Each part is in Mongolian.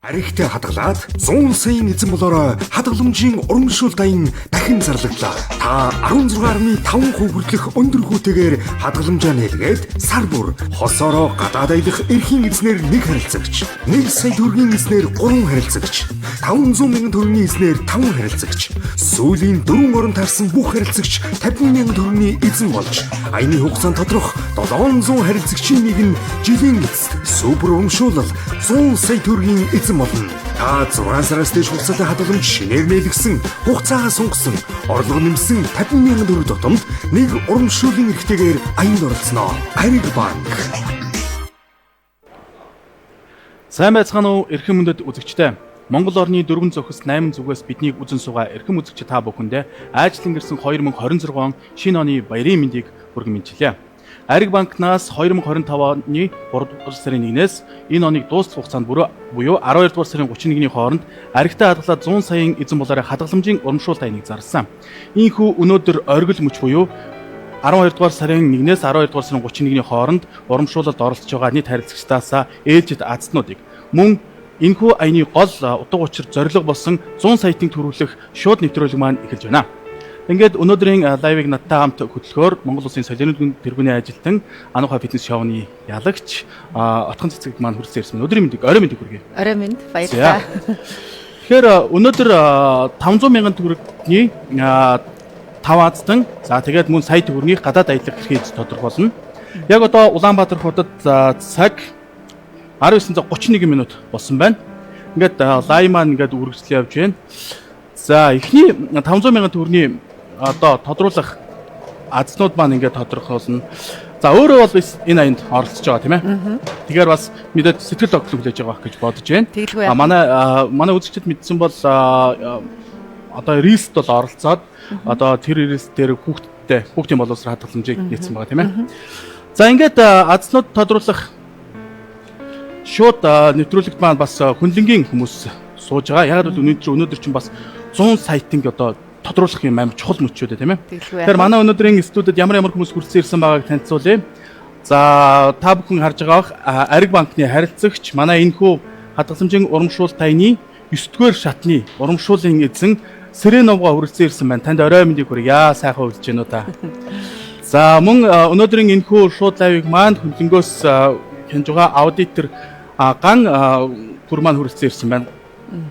Аригтай хадгалаад 100 саяын эзэн болоороо хадгаламжийн урамшуул дайн дахин зарлагдлаа. Та 16.5% хүртэлх өндөр хүүтэйгээр хадгаламжаа нээлгээд сар бүр хосоороо гадаад аялах эрхийн эзнэр 1 харилцагч, 1 сая төгрөгийн эзнэр 3 харилцагч, 500 мянган төгрөгийн эзнэр 5 харилцагч, сүүлийн 4 орон таарсан бүх харилцагч 50 мянган төгрөгийн эзэн болж, аяны хугацаанд тодрох 700 харилцагчийн нэг нь жилийн эцэст супер урамшуулал 100 сая төгрөгийн эзэн болно. Та 6 сараас дээш хугацаатай хадгаламж шинээр нээлгсэн, хугацаагаа сунгасан, орлого нэмсэн 50 мянган төгрөг тутамд нэг урамшууллын эрхтэйгээр аянд оролцсноо. Ариг банк. Сайн байцгаана уу эрхэм мөндөд үзэгчдээ. Монгол орны 4 зохис 8 зүгээс биднийг үзэн суугаа эрхэм үзэгч та бүхэндээ айжлан гэрсэн 2026 он шинэ оны баярын мэндийг хүргэн мэдчилье. Ариг банкнаас 2025 оны 3 дугаар сарын 1-ээс энэ оныг дуустал хугацаанд буюу 12 дугаар сарын 31-ний хооронд аригтай хадгалаад 100 саяын эзэн болоорой хадгаламжийн урамшуул тайныг зарласан. Ийхүү өнөөдөр оргил мөч буюу 12 дугаар сарын 1-ээс 12 дугаар сарын 31-ний хооронд урамшуулалд оролцож байгаа нийт харилцагчдаас ээлжид азнуудыг мөн энэхүү аяны гол утга учир зорилго болсон 100 саятыг төрүүлэх шууд нэвтрүүлэг маань эхэлж байна. Ингээд өнөөдрийн лайвыг надтай хамт хөтлөхөөр Монгол Улсын солионы тэргүүний ажилтан Ануха фитнес шоуны ялагч отхон цэцэг маань хүрсэн ирсэн. Өдрийн мэндийг орой мэндийг хүргэе. Орой мэнд баярлалаа. Тэгэхээр өнөөдөр 500 мянган төгрөгийн 5 азтан за тэгээд мөн сая төгрөгийн гадаад аялах эрхийг тодорхойлно. Яг одоо Улаанбаатар хотод цаг 19:31 минут болсон байна. Ингээд лайв маань ингээд үргэлжлэл явж байна. За эхний 500 мянган төгрөгийн одоо тодруулах азнууд маань ингээд тодорхойлно. За өөрөө бол энэ аянд оролцож байгаа тийм ээ. Тэгэхээр бас мэдээд сэтгэл тогтол хүлээж байгаа гэж бодож байна. Манай үзэгчид мэдсэн бол одоо рилст бол оролцоод одоо тэр рилст дээр хүүхдийн боловсрол хадгаламжийг нээсэн байгаа тийм ээ. За ингээд азнууд тодруулах шууд нэвтрүүлэгт маань бас хүнлэнгийн хүмүүс сууж байгаа. Яг л өнөөдөр чинь бас 100 сайтинг одоо тодруулах юм амар чухал мөчөөдөө тийм ээ. Тэгэхээр манай өнөөдрийн студид ямар хүмүүс хүрсэн ирсэн байгааг танилцуулъя. За та бүхэн харж байгаа Ариг банкны харилцагч манай энэхүү хадгаламжийн урамшуул тайны 9-р шатны урамшууллын эзэн Сэрэновга хүрсэн ирсэн байна. Танд орой мэндийг хүргье. Сайхан үлж гэнэ үү та. За мөн өнөөдрийн энэхүү шууд лайвыг маань хүнлэнгөөс хянж байгаа аудитор ган бүр маань хүрсэн ирсэн байна.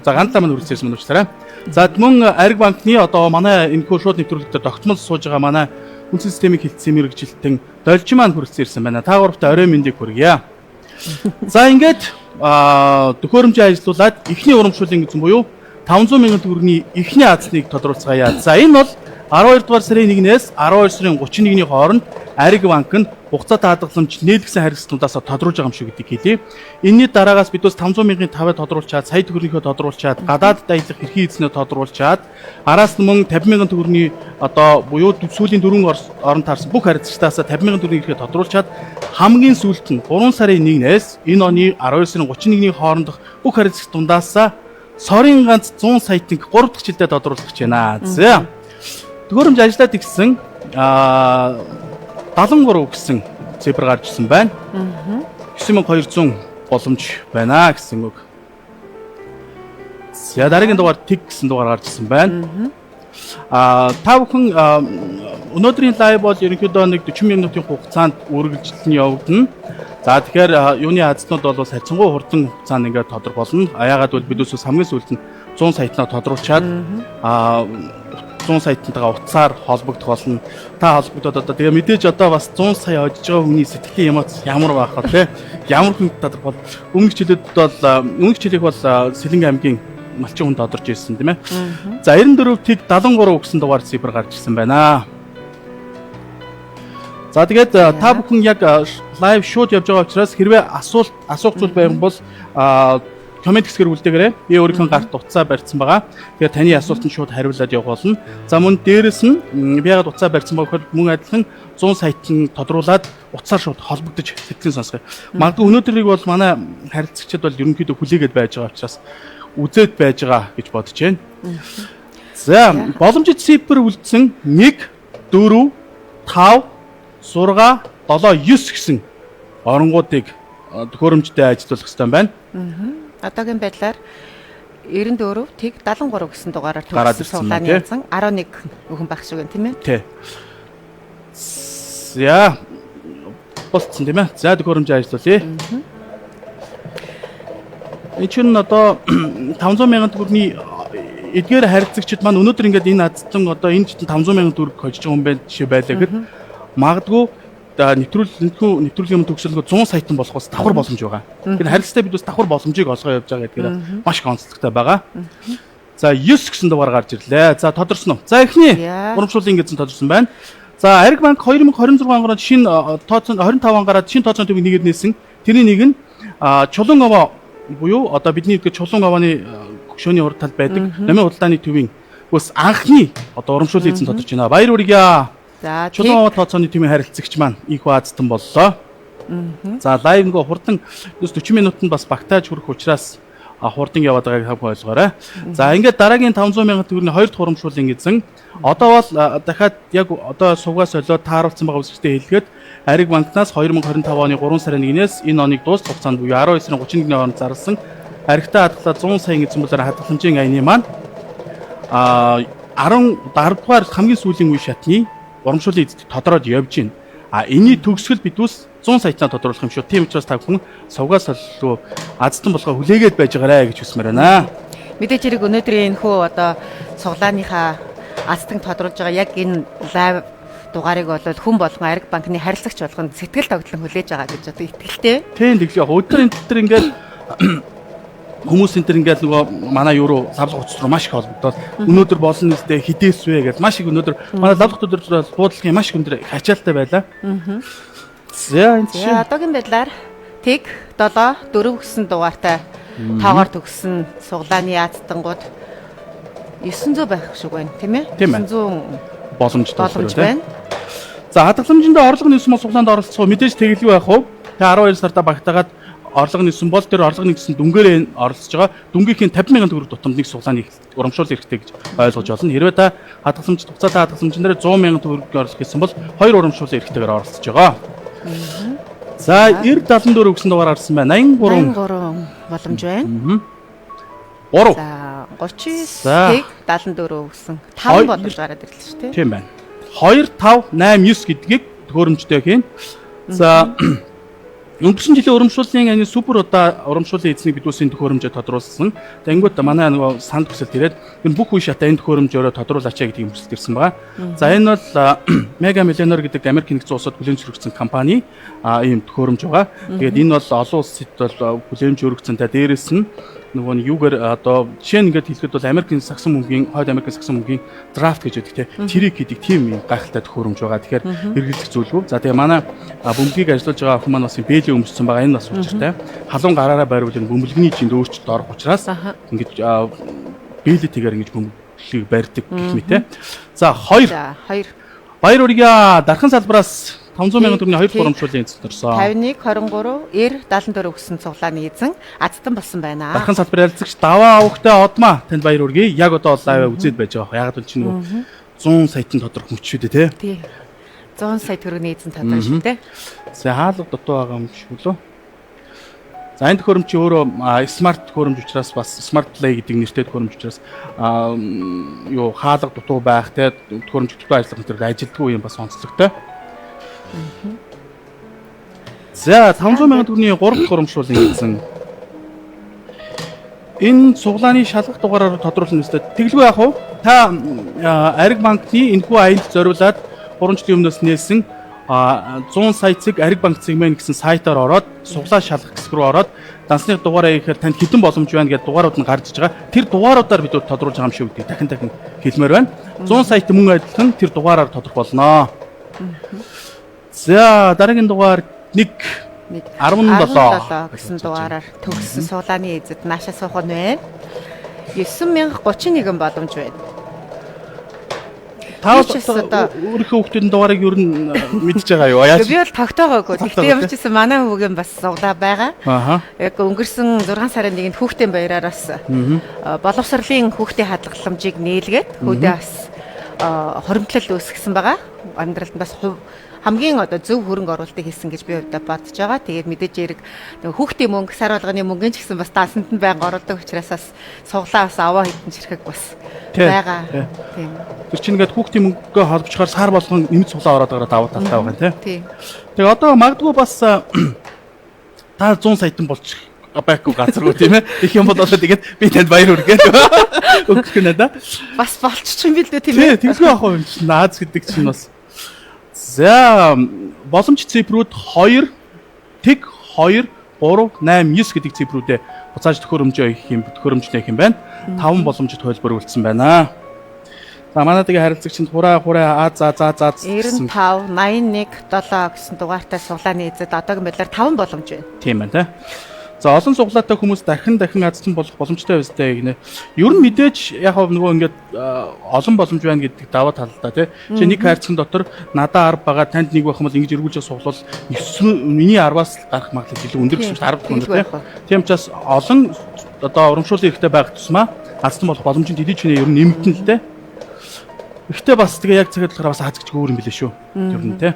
За гандлаа маань хүрсэн ирсэн учраас. За мөн Ариг банкны одоо манай энэхүү шууд нэвтрүүлэгтээ тогтмол сууж байгаа манай үндэсний системийг хилцсэн мэрэгжилтэн Долж маань хүрсэн ирсэн байна. Та гуравтаа орой мэндийг хүргье. За ингээд төхөөрөмжөө ажилуулад эхний урамшууллын эзэн буюу 500 мянган төгрөгийн эхний азныг тодруулцгаая. За энэ бол 12 дугаар сарын 1-ээс 12 сарын 31-ний хооронд Ариг банк нь хугацаатай хадгаламж нээлгсэн харилцагчдаас тодруулж байгаа юм шиг гэдгийг хэлье. Энэний дараагаас бид бас 500 мянган таваа тодруулчаад, сая төгрөгийнхөө тодруулчаад, гадаад даялах эрхийн эзнээ тодруулчаад, араас нь мөн 50 мянган төгрөгийн одоо буюу сүүлийн 4 орон таарсан бүх харилцагчдаас 50 мянган төгрөгийн эрхээ тодруулчаад хамгийн сүүлд нь 3 сарын 1-ээс энэ оны 12 сарын 31-ний хоорондох бүх харилцагч дундаас сорын ганц 100 сайтыг 3 дахь жилдээ тодруулах гэж байна. За. Төхөөрөмж ажиллаад игсэн 73 гэсэн цифр гарч ирсэн байна. 9200 боломж байна гэсэн үг. За дараагийн дугаар тэг гэсэн дугаар гарч ирсэн байна. Та бүхэн өнөөдрийн лайв бол ерөнхийдөө нэг 40 минутын хугацаанд үргэлжлэн явагдана. За тэгэхээр юуны азнууд бол харьцангуй хурдан хугацаанд ингээд тодорхойлно. Яагаад бол бид үс хамгийн сүүлд нь 100 сайтнаа тодруулчаад 100 сайтантайгаа утсаар холбогдох болно. Та холбогдоод одоо тэгээ мэдээж одоо бас 100 сая хожиж байгаа хүний сэтгэлийн эмоц ямар байх вэ те? Ямар хүн тодорхой өмнөх жилиг бол Сэлэнг аймгийн малчин хүн тодорж ирсэн тийм ээ. За 94-ийг 73 гэсэн дугаар цифр гарч ирсэн байна. За тэгээд та бүхэн яг лайв шууд явж байгаа учраас хэрвээ асуух зүйл байх юм бол комент хэсгээр үлдээгээрэй. Би өөрийнхөө гарт утсаа барьсан байгаа. Тэгэхээр таны асуултанд шууд хариулаад явах болно. За мөн дээрэс нь би ягаад утсаа барьсан байгаа гэхээр мөн адилхан 100 сайтыг тодруулаад утсаар шууд холбогдож сэтгэлэн сонсгоё. Магадгүй өнөөдрийг бол манай харилцагчид бол ерөнхийдөө хүлээгээд байж байгаа учраас үзээд байж байгаа гэж бодож байна. За боломжит цифр үлдсэн 1 4 5 6 7 9 гэсэн оронгуудыг төхөөрөмжтэй ажиллуулах хэрэгтэй байна. Одоогийн байдлаар 94 тэг 73 гэсэн дугаараар Гараад төгссөн ирсэн суглааны байна, эзэн 11 өхөн байх шиг байна тийм ээ. Тий. За болцсон тийм ээ. За төхөөрөмж ажиллуулъя. Энэ чинь одоо 500 мянган төгрөгийн эдгээр харилцагчид маань өнөөдөр ингээд энэ азтан одоо энэ 500 мянган төгрөг хожиж байгаа хүн байх жишээ байлаа гэхэд магадгүй нэвтрүүлгийн өмнө төгсөлгөө 100 саятан болох бас давхар боломж байгаа. Тэгэхээр харилцаатай бид бас давхар боломжийг олгоо явж байгаа гэдгээр маш их онцлогтой байгаа. За 9 гэсэн дугаар гарч ирлээ. За тодорсон уу? За эхний урамшууллын гэсэн тодорсон байна. За Ариг банк 2026 оноос шинэ тооцоо 25 ангараад шинэ тооцоо төвийг нэгэд нээсэн. Тэрний нэг нь чулуун аваа буюу одоо бидний хэлдэг чулуун авааны хөшөөний урд талд байдаг номын худалдааны төвийн бас анхны одоо урамшууллын эзэн тодорч байна. Баяр хүргье. За чулуун аваа тооцооны төвийн харилцагч маань их Азтан боллоо. За лайв нөгөө хурдан 40 минутанд бас багтааж хүрэх учраас хурдан яваад байгааг хав ойлгоорой. За ингээд дараагийн 500 мянган төгрөгийн 2 дахь урамшууллын эзэн одоо бол дахиад яг одоо сувгаас олоод тааруулсан байгаа үсгтэй хэлгээд Ариг банкнаас 2025 оны 3 сарын 1-ээс энэ оныг дуустал хугацаанд буюу 19 сарын 31-ний хооронд зарласан аригтай хадгалаад 100 сая эзэн болоор хадгаламжийн аяны маань 10 дугаар хамгийн сүүлийн үе шатны урамшууллын эзэд тодорхойд явж байна. Энэний төгсгөл бидүүс 100 саятнаа тодруулах юм шүү. Тийм учраас та бүхэн сувгаас оллоо Азтан болгоо хүлээгээд байж байгаарэ гэж хүсмээр байна. Мэдээж хэрэг өнөөдрийн энэ хөө одоо цуглааныхаа Азтан тодруулж байгаа яг энэ лайв дугаарыг бол хүн болгон Ариг банкны харилцагч болгон сэтгэл тогтлон хүлээж байгаа гэж одоо итгэлтэй. Тийм тэгж яг өдөр энэ төр ингээд хүмүүс энэ төр ингээд нөгөө манай юу руу лавлах утас руу маш их холбогдоод өнөөдөр болно нэстэй хідээсвэ гэж маш их өнөөдөр манай лавлах өдөр буудлагын маш их өндөр ачаалттай байлаа. За одоогийн байдлаар тэг 7 4 гэсэн дугаартай тоогоор төгссөн суглааны Азтангууд 900 байх шиг байна тийм ээ. 900 боломж байна. За хадгаламжинд орлого нийсэн бол суглаанд оролцох мэдээж тэгэлгүй байх уу? Тэгээ 12 сарда багтаагаад орлого нийсэн бол тэр орлого нийсэн дүнгээрээ оролцож байгаа. Дүнгийнхээ 50 мянган төгрөг тутамд нэг суглааны урамшуул хэрэгтэй гэж ойлгож байна. Хэрвээ та хадгаламж хугацаатай хадгаламжин дээр 100 мянган төгрөгийн орлого хийсэн бол 2 урамшуул хэрэгтэйгээр оролцож байгаа. За 9074 гэсэн дугаар гарсан байна. 83 боломж байна. 3. За 39 74 гэсэн 5 боломж гараад ирлээ шүү дээ. Тийм байна. 2 5 8 9 гэдгийг төхөөрөмжтэй хийн. За өнгөрсөн жилийн урамшууллын аяны супер удаа урамшууллын эзнийг бидүүсийн төхөөрөмжөд тодруулсан. Тэгэнгүүт манай нөгөө санд төсөлд ирээд энэ бүх үе шатаа энэ төхөөрөмжөөрөө тодруулаач гэдгийг хүсэлт ирсэн байгаа. За энэ бол Mega Millionaire гэдэг Америк нэгдсэн улсад хүлээмж өргөцсөн компани ийм төхөөрөмж байгаа. Тэгээд энэ бол олон улсад бол хүлээмж өргөцсөн. Та дээрэс нь нөгөө нь юугаар одоо жишээ нь ингээд хэлэхэд бол Америкийн сагсан мөнгөний хойд Америкийн сагсан мөнгөний драфт гэж байдаг те тэрийг хийдэг тийм юм гайхалтай төхөөрөмж байгаа. Тэгэхээр хэрэглэх зүйлгүй. За тэгээ манай бөмбөгийг ажиллаж байгаа хүмүүс маань бас бэлээ өмссөн байгаа. Энэ бас учиртай. Халуун гараараа байрвал энэ бөмбөлгөний жинд өөрчлөлт орох учраас ингэж бэлээтэйгээр ингэж бөмбөлгийг барьдаг гэх мэт те. За 2 Баяр хүргье. Дархан салбараас 500 мянган төгрөгийн 2 урамшууллын эзэн төрсөн. 51 23 90 74 гэсэн цуглааны эзэн Азтан болсон байна. Дархан салбар ярилцагч даваа авахтай одмаа танд баяр хүргье. Яг одоо лайв үзээд байж байгаа. Яг л чинь нөгөө 100 саятан тодорх мөчшүүдээ те. Тий. 100 сая төгрөгийн эзэн тодорх шүү дээ. За хаалга дутуу байгаа юм шиг лөө. За энэ төхөөрөмж чи өөрөө смарт төхөөрөмж учраас бас smart play гэдэг нэртэй төхөөрөмж учраас юу хаалга дутуу байх те төхөөрөмж төдөө ажиллах нэр ажилтгүй юм бас онцлогтой. За 500 мянган төгрөгийн 3 дахь урамшууллын эзэн. Энэ цуглааны шалгах дугаараар тодруулсан нэстэй тэглгүй яах вэ? Та Ариг банкны энэхүү аянд зориулаад 3 жилийн өмнөөс нээсэн 100 сая цэг Ариг банк сегмент гэсэн сайтаар ороод суглаа шалгах хэсэг рүү ороод дансны дугаараа ихээр танд хэдэн боломж байна гэдэг дугаарууд нь гарч иж байгаа. Тэр дугааруудаар бид тодруулж байгаа юм шиг гэдэг дахин хэлмээр байна. 100 саят мөн адилхан тэр дугаараар тодорх болно. За дараагийн дугаар 1 17 гэсэн дугаараар төгссөн суглааны эзэд наашаа суух нь байна. 9031 боломж байна. Та өөрийнхөө хүүхдийн дугаарыг юу мэдж байгаа юу? Би бол тогтоогоогүй. Гэхдээ ямар ч гэсэн манай хүүгийн бас суглаа байгаа. Яг өнгөрсөн 6 сарын 1-нд хүүхдийн баяраар бас боловсролын хүүхдийн хадгаламжийг нээлгээд хүүдээ бас хоримтлал үүсгэсэн байгаа. Амьдралд бас хамгийн одоо зөв хөрөнгө оруулалтыг хийсэн гэж би хувьдаа бодож байгаа. Тэгээд мэдээж эрг хүүхдийн мөнгө, сар болгоны мөнгөний ч гэсэн бас даасанд нь байнга оруулдаг учраас бас суглаа бас аваа хитэн чирхэг бас байгаа. Тийм. Тэр чинь ингээд хүүхдийн мөнгөө холбочхоор сар болгон нэмж суглаа ороод байгаа давуу талтай байгаа тийм. Тийм. Тэгээ одоо магадгүй бас та 100 саятан болж байхгүй газаргүй тийм ээ. Их юм бол одоо тэгээд би танд баяр хүргээд өгөх гэнэ да. Бас болчих юм билүү тийм ээ. Тэггүй ах юм чинь Аз гэдэг чинь бас. За боломж цифрүүд 2 тэг 2 3 8 9 гэдэг цифрүүдэд буцааж төхөөрөмжөө хийх юм төхөөрөмжтэй их юм байна. 5 боломжит хөлбөр үлдсэн байна. За манай тэгээ харилцагчид хураа за 95 81 7 гэсэн дугаартай суглааны эзэд одоогийн байдлаар 5 боломж байна. Тийм байна тий. За олон суглаатай хүмүүс дахин аздан болох боломжтой байстай гинэ. Ер нь мэдээж яг нөгөө ингээд олон боломж байна гэдэг даваа талтай тий. Чи нэг хайрцагын дотор надаа 10 байгаа танд нэг байх юм бол ингэж эргүүлж суглал миний 10-аас гарах магадлал илүү өндөр гэж 10 хүнд тий. Тийм учраас олон одоо урамшуулсан хэрэгтэй байх тусмаа аздан болох боломжийн төдий чинээ ер нь нэмэгдэн л тий. Ихтэй бас тэгээ яг цагт болохоор бас аз гэж өөр юм билээ шүү. Ер нь тий.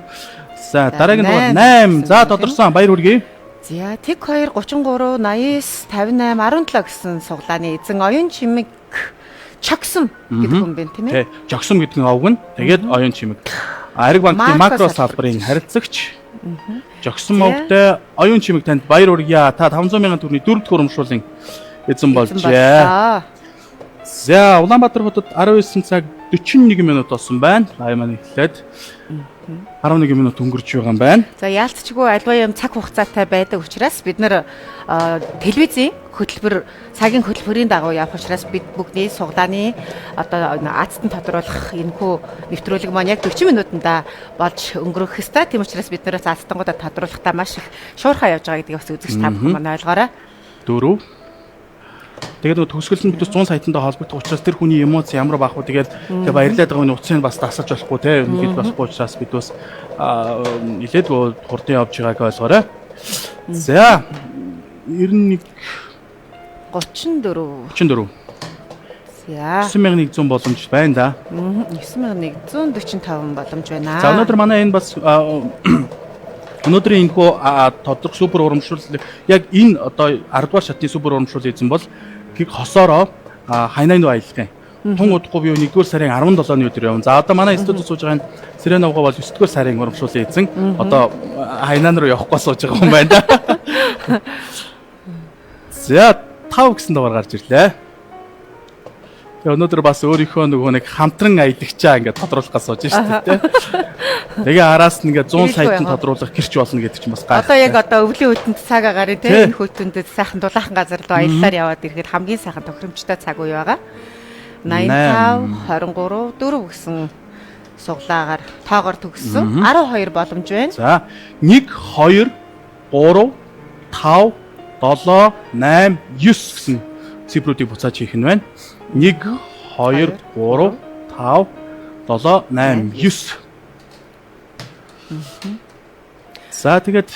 За дараагийн дугаар 8. За тодорсон баяр хүргэе. За тэг 2 33 89 58 17 гэсэн суглааны эзэн оюун чимэг чогсон гэдэг хүн байна тийм ээ. Жогсон гэдэг нь овг нь. Тэгээд оюун чимэг. Ариг банкны макро салбарын харилцагч. Жогсон мовтой оюун чимэг танд баяр хүргье. Та 500 мянган төгрөгийн 4 дахь урамшууллын эзэн болжээ. За Улаанбаатар хотод 19 цаг 41 минут болсон байна. Лайв маань эхлээд 11 минут өнгөрч байгаа юм байна. За яалтчгүй альва юм цаг хугацаатай байдаг учраас бид нар телевизийн хөтөлбөр цагийн хөтөлбөрийн дагуу явах учраас бид бүгдний суглааны одоо Азад нь тодруулах энэхүү нэвтрүүлэг маань яг 40 минутанда болж өнгөрөх хэвээр. Тийм учраас бид нараас Азадтангуудаа тодруулахдаа маш их шуурхаа явж байгаа гэдгийг бас үзэгч та бүхэн маань ойлгоорой. 4 Тэгээд төгсгөл нь бидус 100 саятандаа холбогдох учраас тэр хүний эмоц ямар бах вэ тэгээд баярлаад байгаа хүний утсыг бас дасалж болохгүй те ингэж болохгүй учраас бид бас нилээд хурдан явж байгааг ойлгоорой. За 91 34 За 9100 боломж байна да. 9145 боломж байна. За өнөөдөр манай энэ бас өнөөдрийн энэхүү тодорхой супер урамшуул яг энэ одоо 10 дугаар шатны супер урамшуул эзэн бол хосоороо хайнайн баялагын тун удахгүй бие 1-р сарын 17-ны өдөр явна. За одоо манай студид сууж байгаа Сиреновго бол 9-р сарын урамшууллын эзэн одоо хайнан руу явахгүй сууж байгаа юм байна да. За 5 гэсэн дугаар гарч ирлээ. Тэгээ өнөөдөр бас өөрийнхөө нөгөө нэг хамтран аялагчаа ингээд тодруулах гэж сууж шүү дээ. Тэгээ араас нь ингээд 100 саятан тодруулах гэрч болно гэдэг чинь бас гайхалтай. Одоо яг одоо өвлийн үтэнд цаг агаарыг тийм энэ хөтөндөд сайхан дулаахан газар руу аяллаар яваад ирэхэд хамгийн сайхан тохиромжтой цаг үе байгаа. 85 23 4 гэсэн суглаагаар тоогоор төгссөн 12 боломж байна. За 1 2 3 5 7 8 9 гэсэн цифруудыг буцааж хийх нь байна. 1 2 3 5 7 8 9 За тэгээд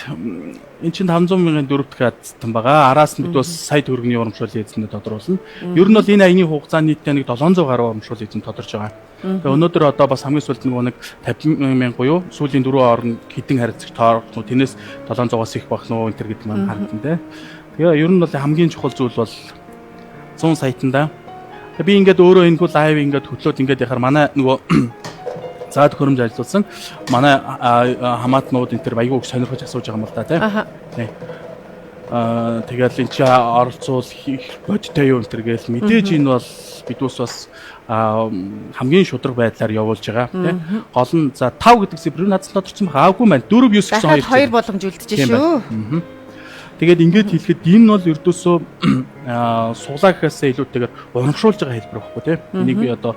эн чинь 500 мянган 4 дахь азтан байгаа. Араас нь бид бас сая төгрөгийн урамшууллын эзэнд тодруулна. Ер нь бол энэ аяны хугацаанд нийтдээ нэг 700 гаруй урамшууллын эзэнд тодорч байгаа. Тэгээ өнөөдөр одоо бас хамгийн сүүлд нэг 50 мянга буюу сүүлийн 4 орн хідэн харилцагч тоорох нь тэрнээс 700-аас их байх нь энэ төр гэдэг маань харагдана те. Тэгээ ер нь бол хамгийн чухал зүйл бол 100 саятанда би ингээд өөрөө энэ лайв ингээд хөтлөөд ингээд яхаар манай нөгөө заа төхөөрөмж ажиллуулсан манай хамаатнууд энэ төр аягүй сонирхож асууж байгаа юм л да тий. Тэгэл энэ чи оролцуул бодтой юу энэ төр гээл мэдээж энэ бол бидүүс бас хамгийн шудраг байдлаар явуулж байгаа тий. Гол нь за 5 гэдэг цифр надад тодорчсон байгаа. Аагүй маань 4 9 гэсэн 2 боломж үлдэж шүү. Тэгээд ингээд хэлэхэд энэ бол ердөөсөө суглаа гэхээс илүүтэйгээр урамшуулж байгаа хэлбэр багхгүй тийм. Энийг би одоо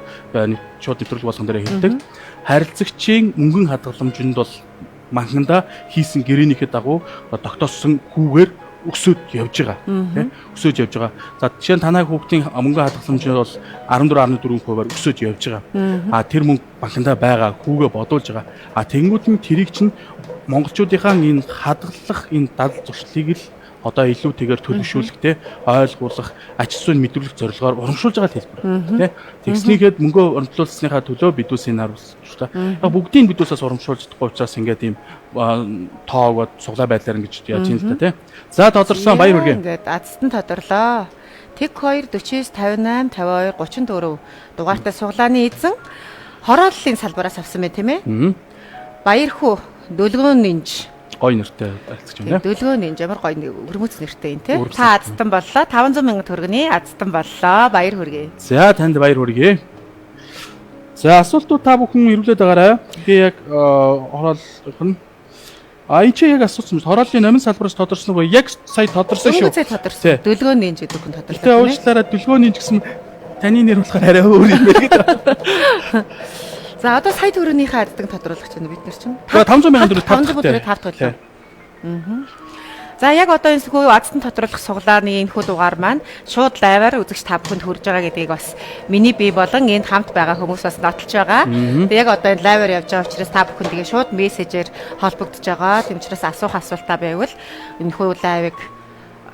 шууд нэвтрүүлэг болгон дээр хэлдэг. Харилцагчийн мөнгөн хадгаламжинд бол манханда хийсэн гэрээнийхээ дагуу тогтоосон хүүгээр өсөд явж байгаа тийм. Өсөж явж байгаа. За жишээ нь танай хүүхдийн мөнгөн хадгаламжинд бол 14.4%-аар өсөж явж байгаа. Тэр мөнгө банкнда байгаа хүүгээ бодуулж байгаа. Тэнгүүд нь тэрийг чинь монголчуудынхаа энэ хадгалах энэ дадал зуршлыг л одоо илүү тэгээр төлөвшүүлэхтэй ойлгуулах, ач зүйн мэдрүүлэх зорилгоор урамшуулж байгаа хэлбэр. Тэгснийхэд мөнгөө орлуулсныхаа төлөө бидүүс энэ харуулж байна. Бүгдийг бидүүсээс урамшуулж чадахгүй учраас ингээд ийм тоогод суглаа байдлаар ингэж яаж юм л та тий. За тодорсон баяр хүргэе. Ингээд азтан тодорлоо. Тэг 2 49 58 52 34 дугаартай суглааны эзэн хорооллын салбараас авсан мэ тийм ээ. Баяр хүү дөлгөөн нинж гой нэртэй байлцж байна. Дөлгөөн нинж ямар гой өрмөц нэртэй юм те. Та азтан боллоо 500 сая төгрөгийн азтан боллоо. Баяр хүргэе. За танд баяр хүргэе. За асуултууд та бүхэн ирүүлээд байгаарай. Би яг хороолох нь энэ чи яг асуусан хорооллын номын салбараас тодорсон уу? Яг сая тодорсон шүү. Сая тодорсон. Дөлгөөн нинж гэдэг хүн тодорлоо. Тэгээ уучлаарай дөлгөөн нинж гэсэн таны нэр болохоор арай өөр юм байна гэдэг. За одоо сая төгрөгийнхээ аздан тодруулах чинь бид нар чинь 500 сая төгрөг 500 төгрөг тавтууллаа. За яг одоо энэ хүү аздан тодруулах суглааны энэ хүү дугаар маань шууд лайваар үзэгч та бүхэнд хүрж байгаа гэдгийг бас миний бие болон энд хамт байгаа хүмүүс бас нотолж байгаа. Тэгээ яг одоо энэ лайваар явж байгаа учраас та бүхэн тэгээ шууд мессежээр холбогдож байгаа. Тэм учраас асуух асуултаа байвал энэ хүү лайвыг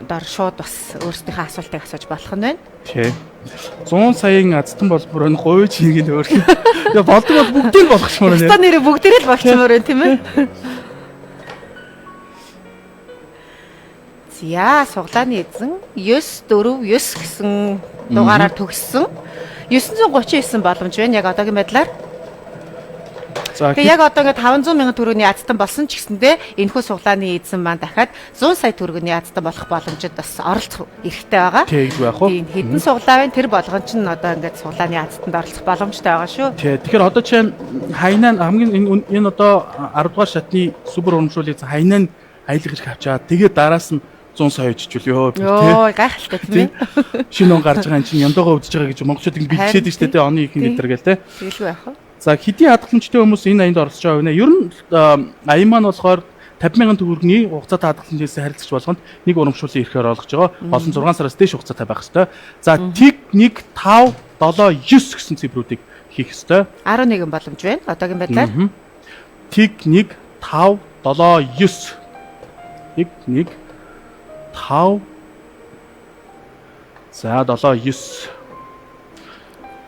дор шууд бас өөрсдийнхээ асуултыг асууж болох нь байна. Тий. 100 саяын азтан болбор нь гойж хийгээд өөр. Тэгээ болдог бол бүгдийг болгочмоор нэ. Ста нэрээ бүгдээрээ л болчмоор байна тийм ээ. Зя суглааны эзэн 949 гэсэн дугаараар төгссөн. 939 боломж байна яг одоогийн байдлаар. Тэгээ яг одоо ингээд 500 сая төгрөгийн азтан болсон ч гэсэндээ энэхүү суглааны эзэн маань дахиад 100 сая төгрөгийн азтан болох боломжид бас оролцох эрхтэй байгаа. Тэг байх уу? Хэдэн суглаа вэ? Тэр болгон ч одоо ингээд суглааны азтанд оролцох боломжтой байгаа шүү. Тэг. Тэгэхээр одоо чинь хайнаа хамгийн энэ одоо 10 дугаар шатны супер урамшуулын хайнаа аялах хэрэг авчаад тэгээд дараас нь 100 сая иччихвөл ёо гайхалтай тийм ээ. Шинэ он гарч байгаа чинь яндоогоо үдэж байгаа гэж монголчууд ингэ бичээд штэ тэ оны ихэнх литр гээл тэ. Тэгэлгүй байх уу? За хэдийн хадгаламжтай хүмүүс энэ аянд оролцож байгаа вэ? Ер нь аян маань болохоор 50 сая төгрөгийн хугацаатай хадгаламжээс харилцагч болгонд нэг урамшуулын эрхээр олгож байгаа. Олон 6 сараас дээш хугацаатай байх ёстой. За тэг 1 5 7 9 гэсэн цифруудыг хийх ёстой. 11 боломж байна. Одоогийн байдлаар. Тэг 1 5 7 9 тэг 1 5 за 7 9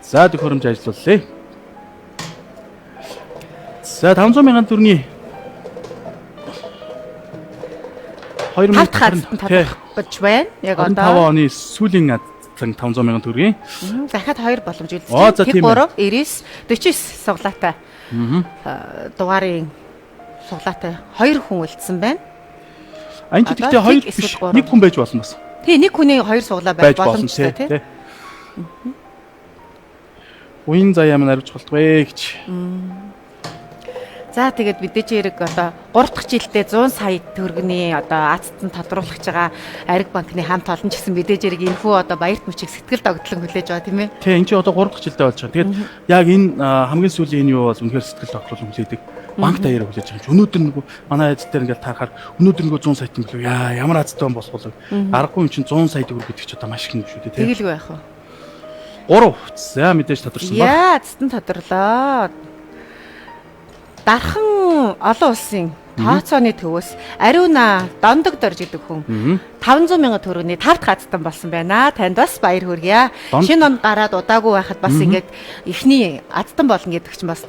за төхөөрөмж ажиллуулъя. За 500 сая төгрөгийн 2000 тодорхойлж байна. Яг одоо 5 оны сүүлийн азтан 500 сая төгрөгийн дахиад 2 боломж үлдсэн. Тэг 3 99 49 суглаатай. Дугаарын суглаатай 2 хүн үлдсэн байна. Ань чи тэгтээ 2 биш 1 хүн байж болно бас. Тий, нэг хүний 2 суглаа байж боломжтой тий. Уян заяа маань арвж болтгоё гэж. За тэгээд мэдээж хэрэг одоо 3 дахь жилдээ 100 сая төгрөгийн одоо азтан тодруулах байгаа Ариг банкны хамт олон ч гэсэн мэдээж хэрэг энэхүү одоо баярт мөчийг сэтгэл догтлон хүлээж байгаа тийм ээ. Тий, энэ чи одоо 3 дахь жилдээ болж байгаа. Тэгээд яг энэ хамгийн сүүлийн энэ юу бол үнэхээр сэтгэл догтлон хүлээдэг. Банк даяараа хүлээж байгаа. Өнөөдөр нэг манай айд дээр ингээд тарахаар өнөөдөр нэг 100 сая төгрөг ямар азтан босгол аргагүй юм чинь 100 сая төгрөг гэдэг чи одоо маш их юм шүү дээ тий. Тэгэлгүй байх уу. 3. За мэдээж тодорсон баг. Яа, азтан тодорлоо. Дархан олон улсын тооцооны төвөөс ариуна дондог дорж гэдэг хүн 500 сая төгрөгийн 5 дахь азтан болсон байна. Танд бас баяр хүргье. Шинэ онд гараад удаагүй байхад бас ингээд эхний азтан болно гэдэг чинь бас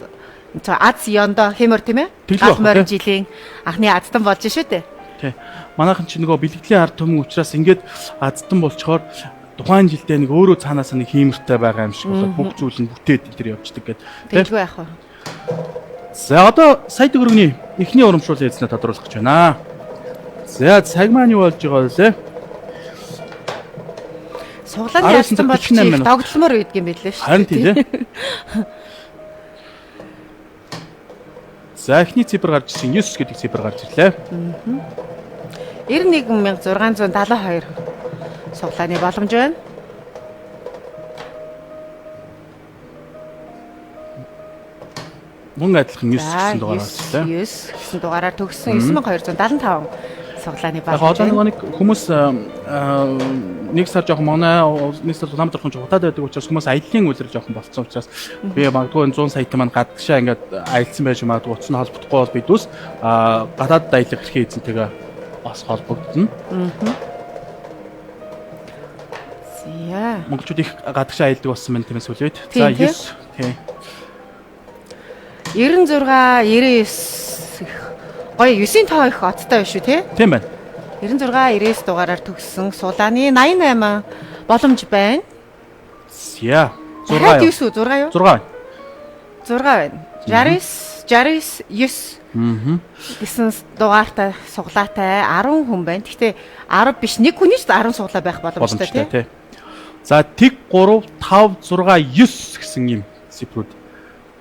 аз ёндо хэмэр тийм ээ. Алмаар жилийн анхны азтан болж шүү дээ. Тий. Манайхан чи нөгөө бэлтгэлийн ард түмэн учраас ингээд азтан болчоор тухайн жилдээ нэг өөрөө цаанаас нэг хиймэртэй байгаа юм шиг болоод бүх зүйл нь бүтээд энэ төр явждаг гэдэг. Тэгэлгүй яах вэ? За одоо сая төгрөгийн эхний урамшуулын эзнээ тодруулах гэж байна. За цаг маань юу болж байгаа вэ? Суглааны азтан болж догтломор үйдэг юм билээ шүү. Харин тийм ээ. За эхний цифр гарч ирсэн 9 гэдэг цифр гарч ирлээ. 91672 суглааны боломж байна. Мөн адилхан 9 гэсэн дугаараар байна. 9 гэсэн дугаараар төгссөн 9275 суглааны баг. Одоо нэг хүмүүс нэг сар жоохон манай нэг сар улаан дорхон удаад байдаг учраас хүмүүс аяллаа үйлрэл жоохон болцсон учраас би магадгүй 100 саятай маань гадагшаа ингээд аялсан байж магадгүй утас нь холбохгүй бол бидүүс гадаад аялах эрхээ эзэнтэйгээ бас холбогдно. За. Монголчууд их гадагшаа аялдаг болсон байна тийм сүлээд. Тийм, тийм. 9. Тийм. 96, 99 их гоё 9-ийн тоо их одтой биш үү те? Тийм байна. 96, 99 дугаараар төгссөн суулааны 88 боломж байна. За. 6 Дахиад юу? 9 үү? 6 юу? 6 байна. 6 байна. 69, 9 гэсэн дугаартай суглаатай 10 хүн байна. Гэхдээ 10 биш, нэг хүний ч 10 суглаа байх боломжтой тий. За тэг 3 5 6 9 гэсэн юм цифрүүд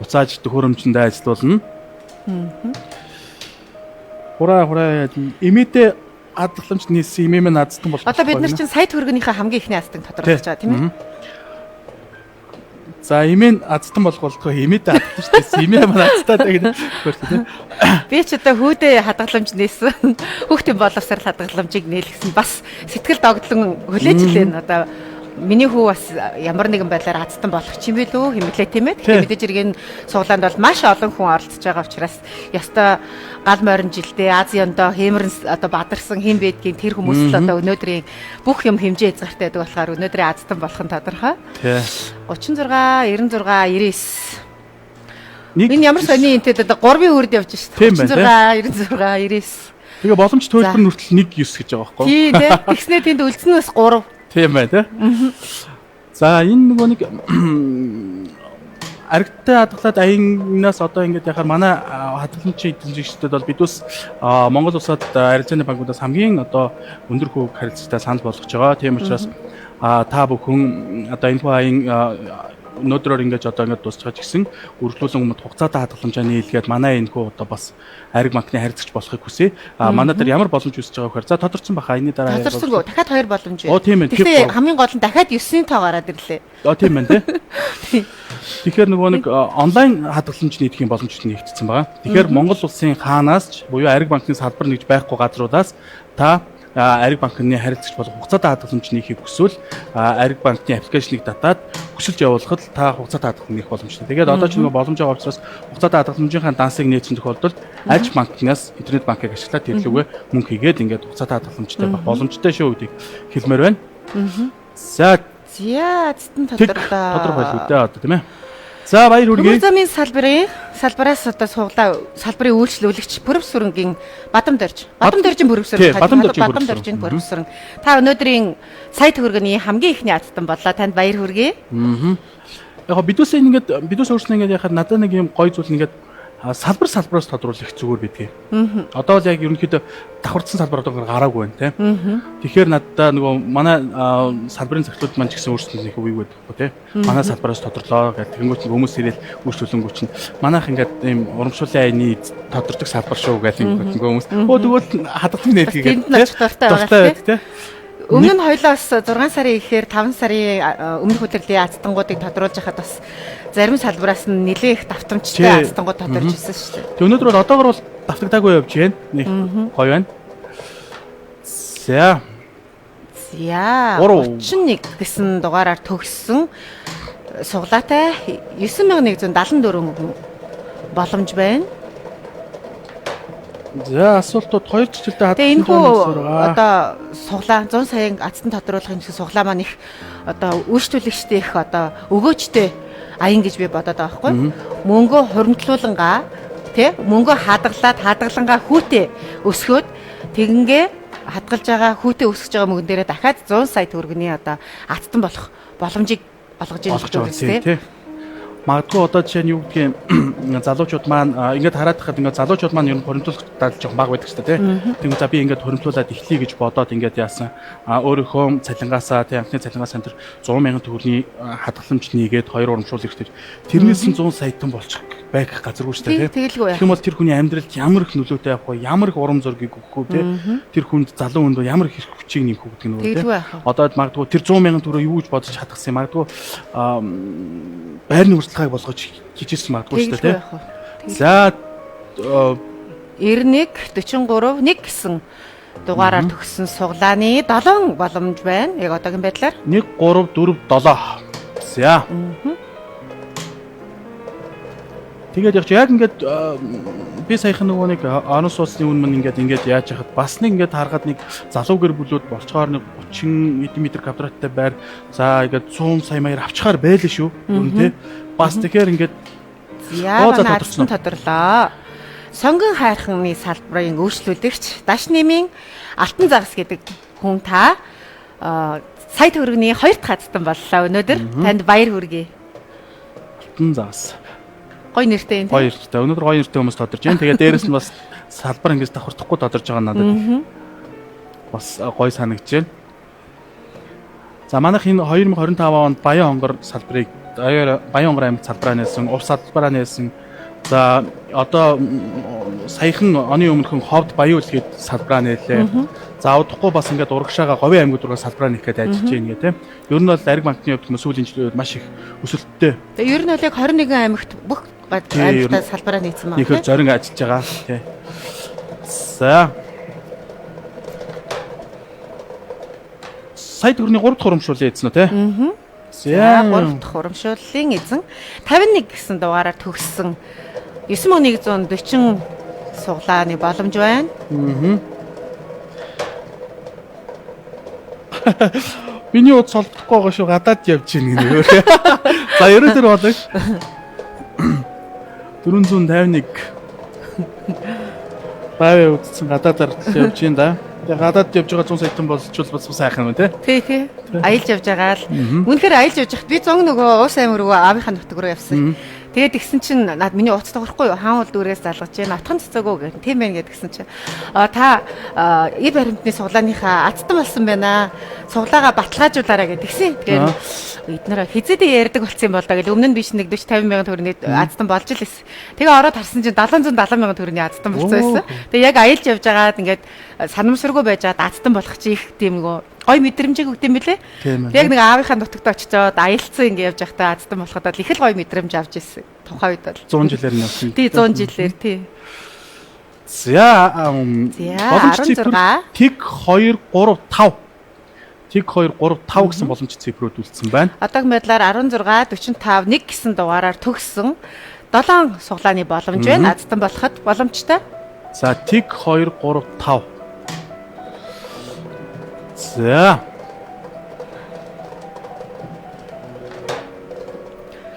уцааж төхөөрөмжөндөө ажиллуулна. Хураа имэдэ хадгаламж нийсэн имэмэ наадсан болох. Одоо бид нар чинь сая төгрөгийнхээ хамгийн ихний азтыг тодорхойлж байгаа тийм ээ. За имэн азтан болгоолтгоо имэдэ хадгаламж нийсэн имэмэ наадтаа гэдэг хөртөө тийм. Би ч одоо хүүдээ хадгаламж нээсэн. Хүүхдийн боловсрал хадгаламжийг нээлгсэн бас сэтгэл догдлон хүлээж илэн одоо миний хүү бас ямар нэгэн байдлаар азтан болох ч юм бэ лөө хэмлээ тийм ээ. Тэгэхээр мэдээж иргэн суглаанд бол маш олон хүн оролцож байгаа учраас ёстой гал морин жилдээ Азиандоо хэмэрэн одоо бадарсан хэн байдгийг тэр хүмүүс л одоо өнөөдрийн бүх юм хэмжээ хязгаартай байдаг болохоор өнөөдрийн азтан болох нь тодорхой. Тий. 36, 96, 99 энэ ямар сони энтэд одоо 3-ын үрд явж шүү дээ. 36, 96, 99. Тэгээ боломж төлбөр нь хүртэл 1 9 гэж байгаа байхгүй юу? Тийм тий. Тэгснээ тэнд үлдснээс 3. Тийм бай тий. За энэ нөгөө нэг аригтай хадгалаад аянгнаас одоо ингээд яхаар манай хадгаламжийн эзэмшигчдэд бол бид ус Монгол улсад арилжааны банкудаас хамгийн одоо өндөр хөвөг харилцаатай санал болгож байгаа. Тийм учраас та бүхэн одоо энэ хаян өнөөдрөөр ингэж одоо ингэж дуусч байгаа ч гэсэн үргэлжлүүлэн өмнөд хугацаатай хадгаламжаа нийлгээд манай энэ хүү одоо бас ариг банкны харилцагч болохыг хүсье. Манай дээр ямар боломж үүсэж байгаа вэ гэхээр за тодорцсон баха энэний дараа тодорцсонгүй дахиад 2 боломж байна. Оо тийм ээ. Тэгэхээр хамгийн гол нь дахиад 9-ийн тоо гараад ирлээ. Оо тийм байна тий. Тэгэхээр нөгөө нэг онлайн хадгаламж нийтэх юм боломж нэгдсэн байгаа. Тэгэхээр Монгол улсын хаанаас ч буюу ариг банкны салбар нэгж байхгүй газруудаас та ариг банкны харилцагч болох хугацаатай хадгаламж нийхийг хүсвэл ариг банкны аппликейшнийг татаад хүсэлж явуулахад та хугацаатай хадгалах нэх боломжтой. Тэгээд одоо ч нөгөө боломж байгаа учраас хугацаатай хадгаламжийнхаа дансыг нээсэн тохиолдолд аж банкнаас интернет банкыг ашиглаад тэр лүгээ мөнгө хийгээд ингээд хугацаатай хадгаламжтай байх боломжтой шүү гэдгийг хэлмээр байна. За эцэстэн тодорхойлоо үү дээ одоо тийм ээ. За баяр хүргэе. Замын салбараас одоо салбарын үйлчлүүлэгч Пөрөвсүрэнгийн Бадамдоржийн Пөрөвсүрэн Пөрөвсүрэн. Та өнөөдрийн сая төгрөгийн хамгийн ихний азтан боллоо. Танд баяр хүргэе. Яг бидөөс өөрснөө ингээд яхад надад нэг юм гоё зүйл ингээд салбараас тодруулах зүгээр бидгээ. Одоо л яг ерөнхийдөө давхарцсан салбар одоо гараагүй байна тийм. Тэгэхээр надад нөгөө манай салбарын захидлууд маань ч гэсэн өөрсдөд нэг үеиг байдаг тийм. Манай салбараас тодорлоо гэх тэнгуут хүмүүс ирэл үйлчлүүлэнгүү чинь манайх ингээд ийм урамшууллын айны тодордог салбар шүү гэх юм хүмүүс. Тэгвэл хадгалах нээлтгээд тийм. Өмнө нь хоёлоос 6 сарын ихээр 5 сарын өмнөх удирлын азтангуудыг тодруулж хахад бас зарим салбараас нь нэлээх давтамжтай азтангууд тодорж ирсэн шүү дээ. Тэг өнөөдөр бол одоогор бол давтагдаагүй явж байна. Нэг гоё байна. За 31 гэсэн дугаараар төгссөн суглаатай 9174 боломж байна. За асуултууд 2 жижигтэй хадгалсан. Тэгээ энэ хүү одоо суглаа 100 саяын азтан тодруулахын гэсэн суглаа маань их одоо үйлчлүүлэгчтэй их одоо өгөөжтэй аян гэж би бодоод байгаа байхгүй. Мөнгө хуримтлуулангаа тий мөнгө хадгалангаа хүүтэй өсгөөд тэгингээ хадгалж байгаа хүүтэй өсгөж байгаа мөнгөн дээрээ дахиад 100 сая төгрөгийн одоо азтан болох боломжийг олгож ирж байгаа тий. Магадгүй одоо жишээ нь юу гэдгийг залуучууд маань ингээд хараад хахад ингээд залуучууд маань ер нь хуримтлуулах тал жоох баг байдаг шүү дээ тийм. Тэгвэл за би ингээд хуримтлуулаад эхлэе гэж бодоод ингээд яасан өөрийнхөө цалингаасаа тийм амтны цалингаас энэ 100,000 төгрөгийн хадгаламж нийгээд 2 урамшуул ихтэй тэрнээс нь 100 саятан болчих байх газаргүй шүү дээ тийм. Тэгэх юм бол тэр хүний амьдралд ямар их нөлөөтэй явах вэ? Ямар их урам зориг өгөх вэ тийм. Тэр хүнд залуу хүнд ямар их хүчийг нэмэх гэдэг нь үү тийм. Одоо магадгүй тэр 100,000 төгрөг юу гэж бодож хадгалсан юм магадгүй байрны урсгалыг болгож хичээсэн магадгүй шүү дээ тийм. За 91 43 1 гэсэн дугаараар төгссөн суглааны 7 боломж байна. Яг одоогийн байдлаар 1 3 4 7. За. Тэгээд яг ингээд би саяхан нөгөө нэг онос сууцны үнэн ингээд яаж яхад бас нэг ингээд харахад нэг залуу гэр бүлүүд болцохоор нэг 30 эд метр квадраттай байр за ингээд 100 сая маягаар авчихаар байлаа шүү. Үнэн тий. Бас тэгэхээр ингээд Яагаад тодорлоо. Сонгон хайрханы салбарын өөрчлөлтөгч Дашнэмийн Алтан загас гэдэг хүн та сая төгрөгийн 2 дахь хацтан боллоо. Өнөөдөр танд баяр хүргэе. Алтан загас. Гой нэртэй юм. Гоё нэртэй. Өнөөдөр гоё нэртэй хүмүүс тодорж байна. Тэгээд дээрэс нь бас салбар ингэж давхардахгүй тодорж байгаа надад. Бас гоё санагдж байна. За манайх энэ 2025 онд Баян хонгор салбарыг Баян хонгор аймагт салбараа нээсэн, улс салбараа нээсэн. За одоо саяхан оны өмнөхөн ховд Баян үлгээд салбараа нээлээ. За удахгүй бас ингээд урагшаага говийн аймагуд руу салбараа нэх гээд ажиллаж байна гэх тийм. Ер нь бол Ариг банкны хувьд сүүлийн жилүүд маш их өсөлттэй. Тэгээ ер нь бол яг 21 аймагт бүх аймагтаа салбараа нээсэн байна. Ихэр зорин ажиллаж байгаа тий. За. Сая төгрөгийн 3 дахь урамшууллын эзэн үү тий? За 3 дахь урамшууллын эзэн 51 гэсэн дугаараар төгссөн 9140 суглааны боломж байна. Миний уд солдохгүй байгаа шүү гадаад явж гин гэнэ. За 90 төр болог. 451 баавь удсан гадаадаар явж гин да. Тэгээ гадаад явж байгаа 100 сая тонн болчихвол бас сайхан юм тий. Тий. Аялж явж байгаа л. Үнэхээр аялж явж хат би зон нөгөө уус аймаг руу аавынхаа нутаг руу явсан. Тэгээд тэгсэн чинь над миний уц тохирохгүй юу хаан бол дүүрээс залгаж байна. Атхан цэцээгөө гэх тийм байх гэдгсэн чинь та эд баримтны суглааныхаа ацтан болсон байна. Суглаагаа баталгаажуулаарай гэдгсэн. Тэгээд эднэр хизээдээ ярьдаг болсон юм бол да гэж өмнө нь биш нэг 40 50 мянган төгрөний ацтан болж л эс. Тэгээ ороод харсан чинь 770 мянган төгрөний ацтан болсон байсан. Тэгээ яг аялж явж байгаад ингээд санамсаргүй байжгаад ацтан болох чи их тийм нөгөө гой мэдрэмжийг өгд юм бэлээ. Яг нэг аавынхаа нутагт очичоод аялцсан ингэ явж байхдаа ацтан болоход л их л гой мэдрэмж авч ирсэн. Тухайн үед бол 100 жилээр нь явсан. Тий 100 жилээр тий. За боломж цифр тэг 2 3 5. Тэг 2 3 5 гэсэн боломж цифрүүд үлдсэн байна. Одоогийн байдлаар 16 45 1 гэсэн дугаараар төгссөн 7 суглааны боломж байна. Ацтан болоход боломжтой. За тэг 2 3 5. За.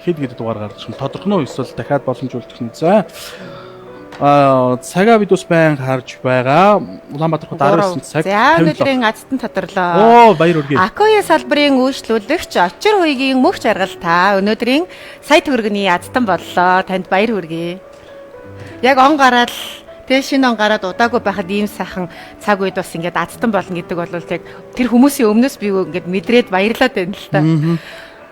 Хэд гэдэг дугаар гаргаж чинь тодорхой нь эсвэл дахиад боломжуулдаг нь. За. Цагаа бид ус байн харж байгаа. Улаанбаатар хот 19 цаг. За өнөөдрийн ацтан тодорлоо. Оо баяр хүргэе. Акоя салбарын үйлчлүүлэгч Очир хуйгийн мөнх жаргал та өнөөдрийн сая төгрөгийн ацтан боллоо. Танд баяр хүргэе. Яг он гараад тэгээ шинэ он гараад удаагүй байхад ийм сайхан цаг үед бас ингээд ацтан болно гэдэг бол яг тэр хүмүүсийн өмнөөс би ингээд мэдрээд баярлаад байна л та.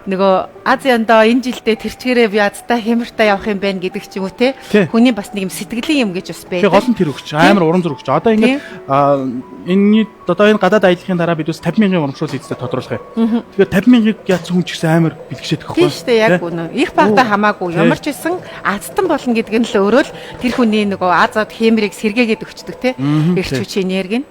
Нөгөө Азиандаа энэ жилдээ тэрчгээрээ би азтай хямртай явах юм байна гэдэг ч юм уу те. Хүний бас нэг юм сэтгэлийн юм гэж бас байдаг. Тэгээ гол нь тэр өгч амар уран зурагч. Одоо ингээд энэ гадаад аяллахын дараа бид бас 50,000 урамшуул эзэд тодруулах юм. Тэгэхээр 50,000-ыг яатсан хүн ч гэсэн амар бэлгшээд өгөхгүй. Тийм шүү дээ яг үнэ. Их багтаа хамаагүй ямар ч байсан азтан болно гэдэг нь л өөрөө л тэр хүний нөгөө азад хэмрийг сэргээгээд өгчдөг те. Эрч хүч энерги нь.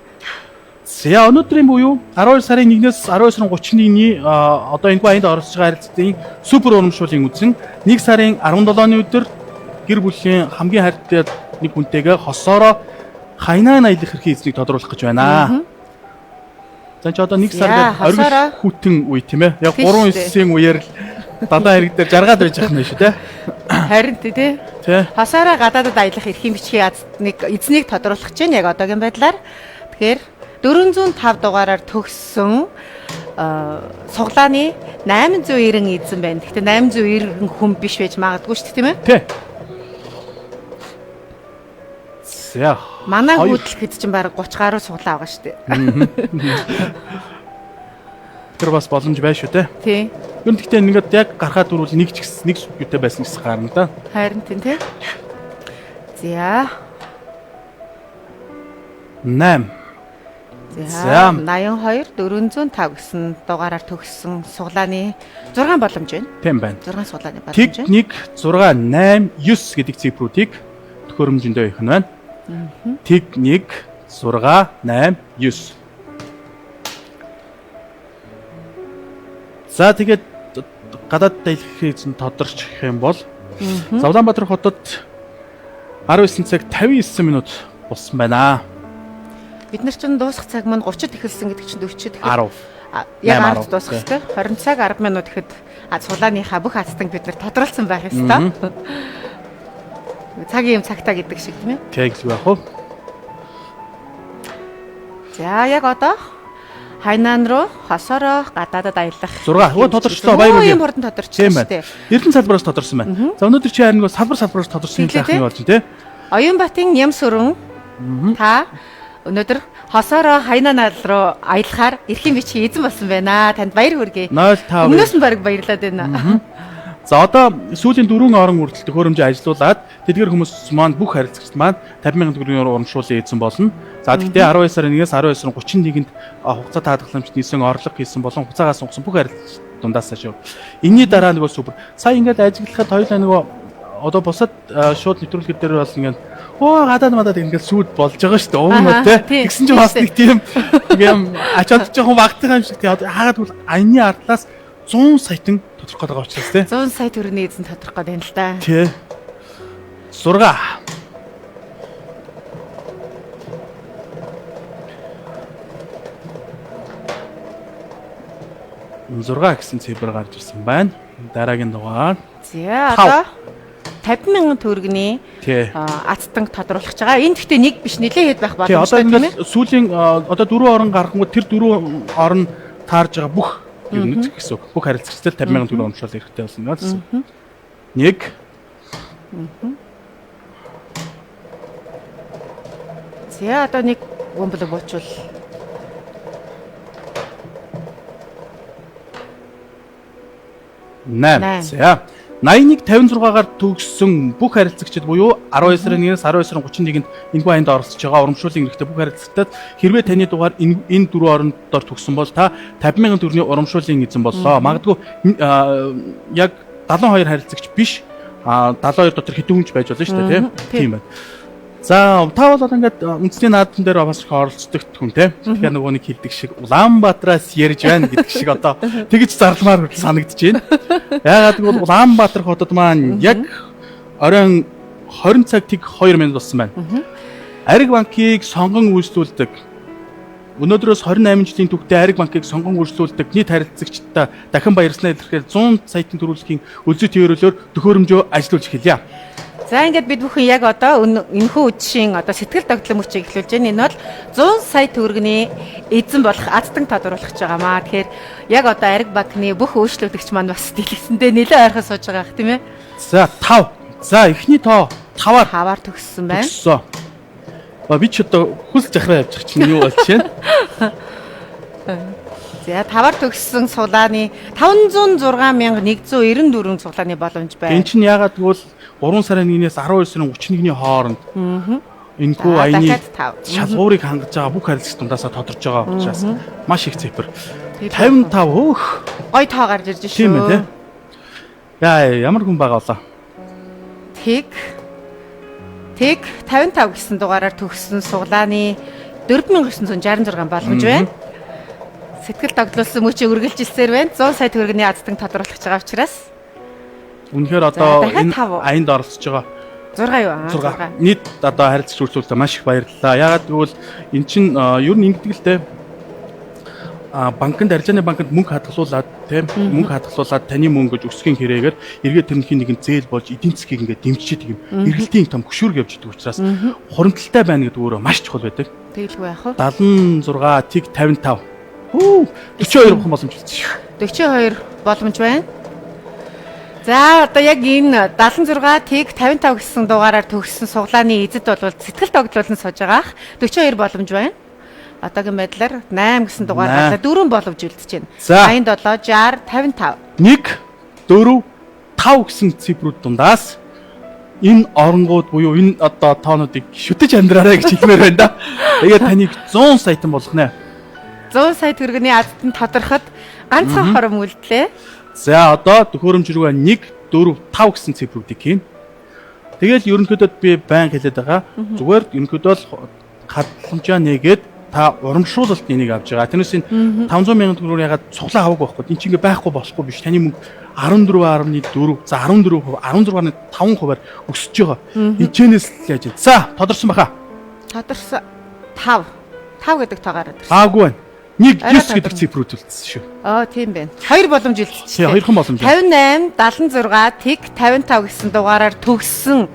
За өнөөдрийн буюу 12 сарын 1-ээс 12 сарын 31-ний одоо энэ баянд оролцож байгаа харилцааны супер урамшуулын үзэн 1 сарын 17-ны өдөр гэр бүлийн хамгийн хайртай нэг хүнтэйгээ хосоороо Хайнан аялах эрхийн эзнийг тодруулах гэж байна. За чи одоо 1 сард оргил хүтэн үе тийм ээ. Яг 3-9-ийн үеэр л дадаа хэрэг дээр жаргаад байж байгаа юм шүү те. Харин тий. Хосоороо гадаадад аялах эрхийн бичгийн эзнийг тодруулах гэж байна яг одоогийн байдлаар. Тэгэхээр 405 дугаараар төгссөн суглааны 890 эзэн байна. Гэхдээ 890 хүн биш байж магадгүй шүү дээ тийм ээ? Тий. За. Манай хөдөл хэд ч баг 30 гаруй суглаа байгаа шүү дээ. Тэр бас боломж байна шүү дээ. Тий. Юу гэхдээ ингээд яг гарахад дөрвөл нэг ч гэсэн нэг юутай байсан гэсэн гарна да. Харин тий. За. 8 За 82 405 гэсэн дугаараар төгссөн суглааны 6 боломж байна. Тийм байна. 6 суглааны боломж. Тэг 1 6 8 9 гэдэг цифруудыг төхөөрөмжөндөө их нь байна. Тэг 1 6 8 9. За тэгээд гадаад аялахыг тодорч гэх юм бол За Улаанбаатар хотод 19 цаг 59 минут болсон байна. Бид нар чинь дуусах цаг маань 30-д эхэлсэн гэдэг чинь 40-д 10. яг 8, 10 дуусах хэрэгтэй. 20 цаг 10 минут гэхэд сулааныхаа бүх хацтанг бид нар тодорхойлсон байх ёстой. Цагийн юм цагтаа гэдэг шиг тийм ээ. Тэг л байх уу? За яг одоо Хайнан руу хосороо гадаадад аялах. 6. Өө тодорчлоо баяр юм үгүй. хурдан тодорчлоо шүү дээ. Эрдэнэ салбараас тодорсон байна. За өнөөдөр чи харин салбараас тодорсон юм байх юм болж байна те. Оюунбатын Нямсүрэн та өнөөдөр хосороо Хайнан руу аялахаар эрхийн бичиг эзэн болсон байна. Танд баяр хүргэе. 05. Өмнөөс нь баг баярлаад байна. За одоо сүүлийн 4 орон хүртэл төхөөрөмжөө ажилуулад тэдгээр хүмүүс маань бүх харилцагчид маань 50,000 төгрөгийн урамшуулын эзэн болно. За тэгтээ 12 сарын 1-ээс 12 сарын 31-нд хугацаа таатгаламжид нийсэн орлого хийсэн болон хугацаагаас сунгасан бүх харилцагчид дундаас шүү. Энийний дараа нөгөө супер. Сая ингээд ажиглахад хоёулаа нөгөө одоо бусад шууд нэвтрүүлгээр дээр бол ингээд гадаад мадаад ингээд сүуд болж байгаа шүү дээ. Уур те. Тэгсэн чинь бас нэг тийм юм ачаад жоохон багтах юм шиг те. Хаагаад бол аяны ардлаас 100 саятан тодорхой байгаа учраас те. 100 сая төгрөгийн эзэн тодорхой байна л да. Тий. 6. 6 гэсэн цифр гарч ирсэн байна. Дараагийн дугаар. За одоо 50,000 төгрөгийн Тий. ацтанг тодруулах гэж байгаа. Энэ гэхдээ нэг биш нэлээд хэд байх Тий, одоо боломжтой тийм ээ. ингээд сүүлийн одоо 4 орон гаргангууд тэр 4 орон таарж байгаа бүх юм гэсэн үг. Бүх харилцагчдад 50,000 төгрөг урамшуул хэрэгтэй болсон гэсэн. 1. За одоо нэг гомбол буучвал 8. За 8156-гаар төгссөн бүх харилцагчид буюу 12 сарын 1-ээс 12 сарын 31-нд энэгүй аянд оролцож байгаа урамшуулын эрхтэй бүх харилцагчдад хэрвээ таны дугаар энэ 4 орондоор төгссөн бол та 50,000 төгрөгийн урамшуулын эзэн боллоо. Магадгүй яг 72 харилцагч биш 72 дотор хэдэн хүнч байж болно шүү дээ тийм байна. За та бол ингээд үндэсний наадмын дээр бас их оролцдог хүн те. Тэгэхээр нөгөө нэг хэлдэг шиг Улаанбаатараас ярьж байна гэдэг шиг одоо тэгж зарламаар санагдаж байна. Яагаад гэвэл Улаанбаатар хотод маань яг оройн 20 цаг тэг 2 минут болсон байна. Ариг банкыг сонгон үйлчлүүлдэг. Өнөөдрөөс 28 жилийн түүхтэй Ариг банкыг сонгон үйлчлүүлдэг нийт харилцагчдаа дахин баярснаа илэрхээр 100 саяын төрүүлгийн үлзий төвөөрөлөөр төхөөрөмжөө ажиллуулж эхэлье. За ингээд бид бүхэн яг одоо энэхүү үдшийн одоо сэтгэл тогтлон мөчийг эхлүүлж байна. Энэ бол 100 сая төгрөгийн эзэн болох ацтанг тодруулах гэж байгаамаа. Тэгэхээр яг одоо Ариг банкны бүх өөрчлөлтөгч маань бас дэлгэсэндээ нэлээд ойрхон сууж байгаа хэрэг тийм ээ. За 5. За эхний тоо 5-аар 5-аар төгссөн байна. Төгссөн. Би ч одоо хүлж ахраа явчих чинь юу болж байна? За 5-аар төгссөн сулааны 506,194 сулааны боломж байна. Энэ чинь яагаад гэвэл 3 сарын 1-ээс 12 сарын 31-ний хооронд энэхүү аяны шалгуурыг хангаж байгаа бүх харилцагч дундаасаа тодорч байгаа учраас маш их цифр. 55 өөх гой тоо гарч ирж шүү. Тийм ээ. Ямар хүн байгаа болоо? Тэг 55 гэсэн дугаараар төгссөн сулааны 4,966 боломж байна. Сэтгэл тогтлуулсан мөчийг үргэлжилсээр байна. 100 сая төгрөгийн азтанг тодруулах гэж байгаа учраас үнэхээр одоо энэ аянд оролцож байгаа 6 юу? 6. Нийт одоо харилцагч үйлчлүүлэлтэд маш их баярлалаа. Яагаад гэвэл эн чинь ер нь ингэдэг л дээ. Банкнд аржааны банкнд мөнгө хадгалуулаад тийм мөнгө хадгалуулаад таны мөнгө гэж өсгийн хэрэгээр эргээд тэрнхийн нэгэн зээл болж эдийн засгийг ингээд дэмжиж тийм эргэлтийн том хөшүүрг явж идэг учраас хуримтлалтай байна гэдэг өөрөө маш чухал байдаг. Тэгэлгүй яах вэ? 76 тэг 55. 42 боломж байна. 42 боломж байна. За одоо яг энэ 76 тэг 55 гэсэн дугаараар төгссөн суглааны эзэд бол сэтгэл тогтлуулан сууж байгаа. 42 боломж байна. Одоогийн байдлаар 8 гэсэн дугаараар 4 боломж үлдэж байна. 87 60 55. 1 4 5 гэсэн цифрүүд дундаас энэ оронгууд буюу энэ одоо тоонуудыг шүтэж амьдраарай гэж хэлмээр байна да. Тэгээд таныг 100 саятан болгох нэ. 100 сая төгрөгийн азтан тодорхойд ганцхан хором үлдлээ. За одоо төхөөрөмж рүүгээ 1 4 5 гэсэн цифрүүдийг хийн. Тэгэл ерөнхийдөө би байн хэлээд байгаа. Зүгээр ерөнхийдөө хадгаламжаа нэгээд та урамшуулалт энийг авч байгаа. Тэрнээс энэ 500,000 төгрөөр ягаад цуглаа авах байхгүй. Энд чинь ингээ байхгүй болохгүй биш. Таны мөнгө 14.4 за 14%, 16.5%-аар өсөж байгаа. Энэчнээс л яаж вэ? За, тодорсон баха. Тодорсон 5 гэдэг тоогаар тодорсон. Аагүй байна. 1 Арай 9 гэдэг тодорсон. цифрүүд үлдсэн шүү. Тийм байна. 2 боломж үлдсэн. Тий, хоёрхан боломж. 58, 76, тэг 55 гэсэн дугаараар төгссөн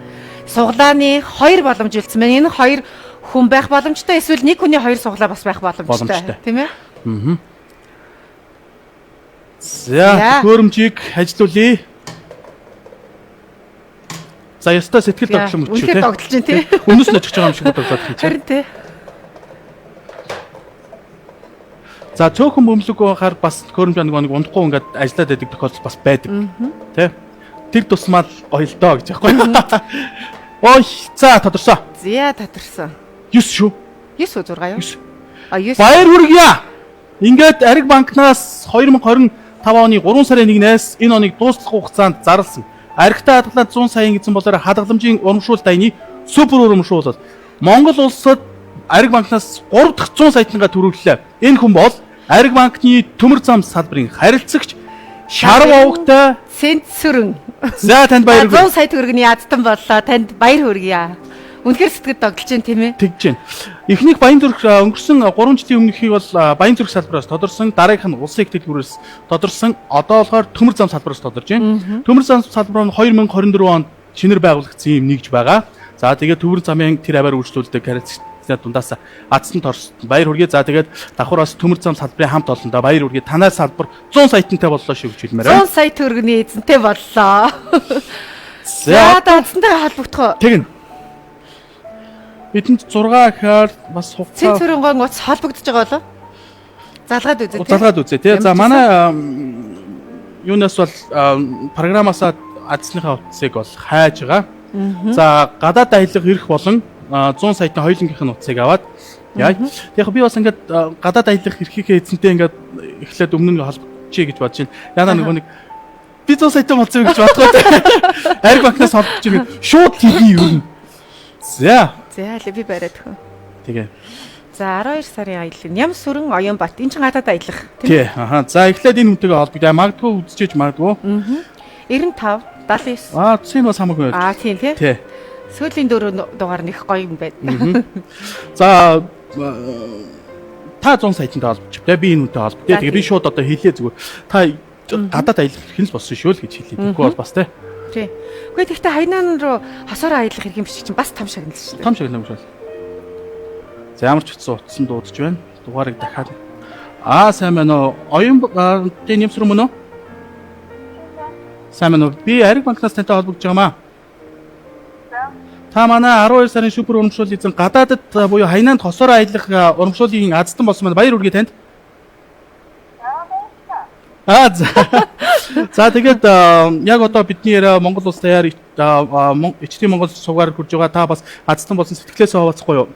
суглааны 2 боломж үлдсэн байна. Энэ 2 хүн байх боломжтой, эсвэл нэг хүний 2 суглаа бас байх боломжтой. Тийм ээ? За, төхөөрөмжийг ажилуулъя. За, ястаа сэтгэл тогтлон өчөө үнэхээр тогтолж байна тий. Өнөөс нь очих байгаа юм шиг бодлоод хийж. Харин тий. За, цөөхөн бөмбөлөг байхаар бас төхөөрөмж нэг унахгүй ингээд ажиллаад байдаг тохиолдол бас байдаг. Тэ? Тэр тусмал оёлдоо гэж яахгүй. Ой, за тодорсон. Зя тодорсон. 9 шүү. 9 уу 6 юу? 9. 9. Баяр хүргье. Ингээд Ариг банкнаас 2025 оны 3 сарын 1-ээс энэ оныг дуустах хугацаанд зарласан. Аригтай хадгалаад 100 саяын эзэн болоор хадгаламжийн урамшуул дайны супер урамшуулал Монгол улсад Ариг банкнаас 3 дахь 100 саятнгаа төрүүллээ. Энэ хүн бол Ариг банкны төмөр зам салбарын харилцагч Шарав овогтой Цэнцүрэн. За танд баяр хүргэе. 100 сая төгрөгийн ядтан боллоо. Танд баяр хүргье. Үнэхээр сэтгэл тогтолж байна тийм ээ. Тэгж байна. Эхнийх Баянзүрх өнгөрсөн 3 жилийн өмнөхийг бол Баянзүрх салбараас тодорсон, дараагийнх нь улсын их дэлгүүрээс тодорсон, одоо болохоор төмөр зам салбараас тодорж байна. Төмөр зам салбар нь 2024 онд шинээр байгуулагдсан юм нэгж байгаа. За тэгээд төмөр замын тэр аваар үйлчлүүлдэг харилцагчдын дундаас Азсан торс баяр хүргэе. За тэгээд давхраас төмөр зам салбарын хамт олондоо баяр хүргэе. Танай салбар 100 саятантай боллоо шүү гэж хэлмээр байна. 100 сая төгрөгийн эзэнтэй боллоо. За дансантай холбогдох. тэгнь. Бидэнд 6 гэхээр бас хугацаа Цэнцүрэн гоц холбогдож байгаа болоо. Залгаад үзээ тийм. залгаад үзье тий. За манай юунаас бол програмаасаа Азсныхаа утсыг бол хайж байгаа. За гадаад аялал ирэх болон 100 саяны хоёулынгийнх нь утсыг аваад яа. Яг би бас ингээд гадаад аялах эрхийнхээ эзэнтэй ингээд эхлээд өмнө нь холбогдчихъя гэж бодож байна. Яна нөгөө нэг би 100 саятай болцсон гэж бодгоод Ариг банкнаас холбогдож байгаа шууд TV юу. За За би бариад хөө. тэгээ. За 12 сарын аялал Ням сүрэн Оён бат. Энд чинь гадаад аялах Тий. Аха. За эхлээд энэ хүнтэйгээ холбогдъя. Магадгүй үзчихэж магадгүй. 95 79. Тийм бас хамаагүй байна. Тийм тий. Тий. Сүүлийн 4 дугаар нэх гоё юм байна. За та 100 саятантай холбогдчих. Би энэ хүнтэй холбогдъя. Тэгээ би шууд одоо хэлээ зүгээр. Та гадаад аялах хэрэг л болсон шүү л гэж хэлээ. Тэгэхгүй бол бас тий. Тий. Гэхдээ тэгтээ хайнаан руу хосоор аялах хэрэг юм шиг чинь бас том шагнал шүү дээ. Том шагнал шүү. За ямар ч утсан утсан дуудаж байна. Дугаарыг дахиад. Сайн байна уу? Оюун тийм нэмсрэн мөн үү? Сайн байна уу? Би Ариг банкнаас тантай холбогдож байгаамаа. Та манай 12 сарын супер урамшууллын эзэн гадаадд буюу хайнаанд хосоор аялах урамшууллын аздан болсон маань баяр хүргэе танд. За тэгээд яг одоо бидний яриа Монгол улс даяар ичтийн Монгол сугаар хурж байгаа та бас аздан болсон сэтгэлээсээ хаваацахгүй юу?